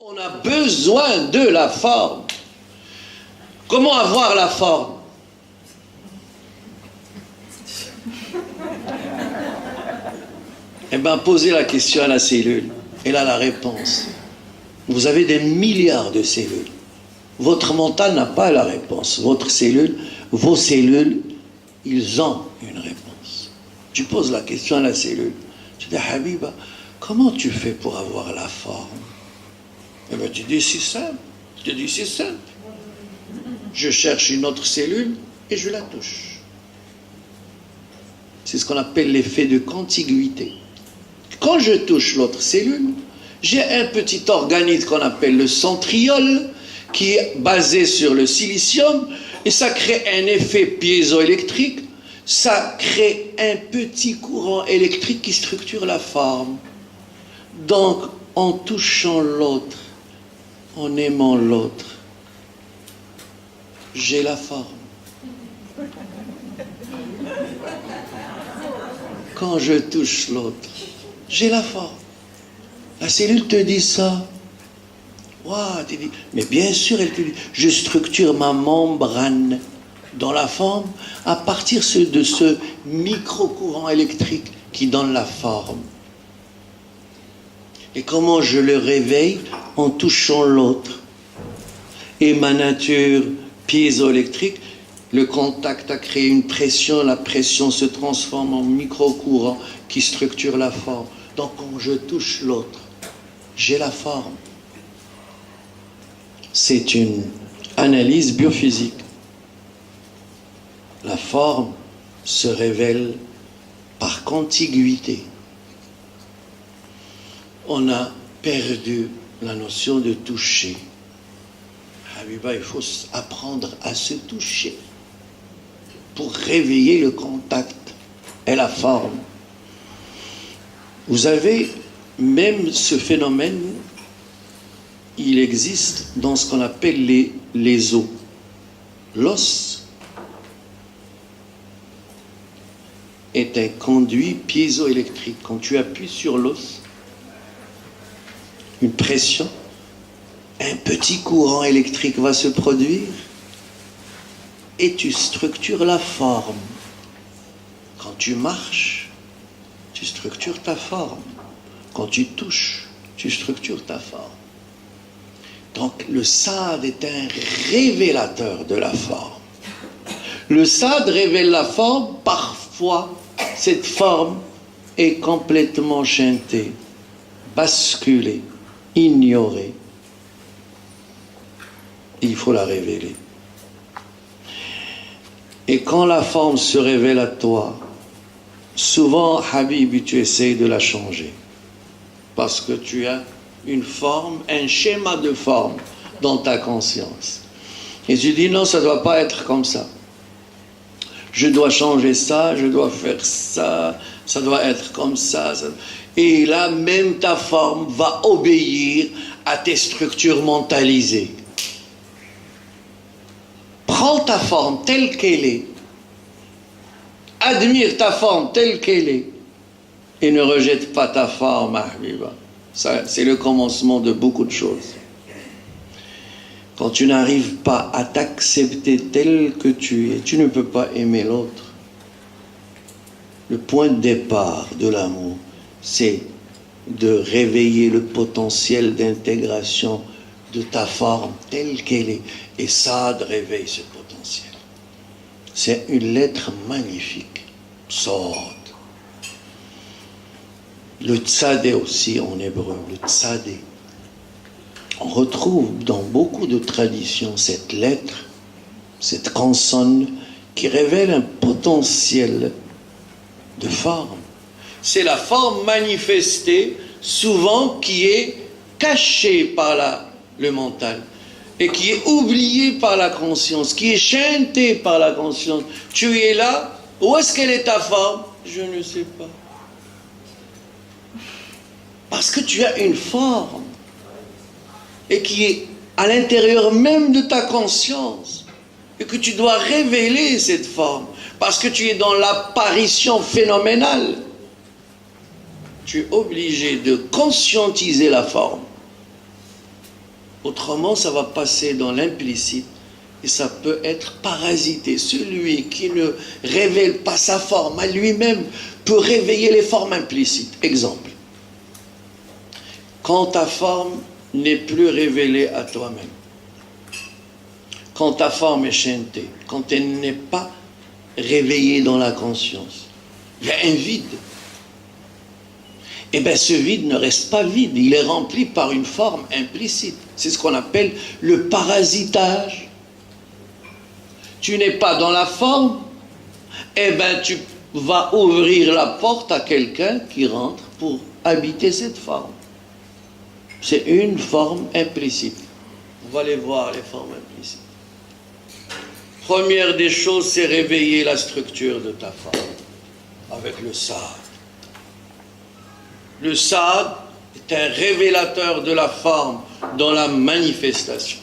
On a besoin de la forme. Comment avoir la forme? Eh bien, posez la question à la cellule. Elle a la réponse. Vous avez des milliards de cellules. Votre mental n'a pas la réponse. Votre cellule, vos cellules, ils ont une réponse. Tu poses la question à la cellule. Tu dis, Habiba, comment tu fais pour avoir la forme? Eh bien, tu dis, c'est simple. Je te dis, c'est simple. Je cherche une autre cellule et je la touche. C'est ce qu'on appelle l'effet de contiguïté. Quand je touche l'autre cellule, j'ai un petit organisme qu'on appelle le centriole, qui est basé sur le silicium, et ça crée un effet piézoélectrique, ça crée un petit courant électrique qui structure la forme. Donc, en touchant l'autre, en aimant l'autre, j'ai la forme. Quand je touche l'autre, j'ai la forme. La cellule te dit ça. Wow, tu dis, mais bien sûr, elle te dit, je structure ma membrane dans la forme à partir de ce micro-courant électrique qui donne la forme. Et comment je le réveille? En touchant l'autre. Et ma nature piézoélectrique, le contact a créé une pression, la pression se transforme en micro-courant qui structure la forme. Donc quand je touche l'autre, j'ai la forme. C'est une analyse biophysique. La forme se révèle par contiguïté. On a perdu la notion de toucher. Habiba, il faut apprendre à se toucher pour réveiller le contact et la forme. Vous avez même ce phénomène, il existe dans ce qu'on appelle les os. L'os est un conduit piézoélectrique. Quand tu appuies sur l'os, une pression, un petit courant électrique va se produire et tu structures la forme. Quand tu marches, tu structures ta forme. Quand tu touches, tu structures ta forme. Donc le SAD est un révélateur de la forme. Le SAD révèle la forme, parfois cette forme est complètement chantée, basculée, ignorée. Il faut la révéler. Et quand la forme se révèle à toi, souvent, Habib, tu essayes de la changer. Parce que tu as une forme, un schéma de forme dans ta conscience. Et tu dis non, ça ne doit pas être comme ça. Je dois changer ça, je dois faire ça, ça doit être comme ça. Et là, même ta forme va obéir à tes structures mentalisées. Prends ta forme telle qu'elle est. Admire ta forme telle qu'elle est. Et ne rejette pas ta forme, Habiba. Ça, c'est le commencement de beaucoup de choses. Quand tu n'arrives pas à t'accepter tel que tu es, tu ne peux pas aimer l'autre. Le point de départ de l'amour, c'est de réveiller le potentiel d'intégration de ta forme telle qu'elle est. Et ça, de réveiller ce potentiel. C'est une lettre magnifique. Sod. Le tzadé aussi en hébreu, le tzadé. On retrouve dans beaucoup de traditions cette lettre, cette consonne qui révèle un potentiel de forme. C'est la forme manifestée, souvent qui est cachée par le mental et qui est oubliée par la conscience, qui est chantée par la conscience. Tu es là, où est-ce qu'elle est ta forme? Je ne sais pas. Parce que tu as une forme et qui est à l'intérieur même de ta conscience et que tu dois révéler cette forme parce que tu es dans l'apparition phénoménale. Tu es obligé de conscientiser la forme Autrement, ça va passer dans l'implicite et ça peut être parasité. Celui qui ne révèle pas sa forme à lui-même peut réveiller les formes implicites. Exemple, quand ta forme n'est plus révélée à toi-même, quand ta forme est chantée, quand elle n'est pas réveillée dans la conscience, il y a un vide. Eh bien, ce vide ne reste pas vide, il est rempli par une forme implicite. C'est ce qu'on appelle le parasitage. Tu n'es pas dans la forme, eh bien, tu vas ouvrir la porte à quelqu'un qui rentre pour habiter cette forme. C'est une forme implicite. On va aller voir les formes implicites. Première des choses, c'est réveiller la structure de ta forme avec le sad. Le sad est un révélateur de la forme dans la manifestation.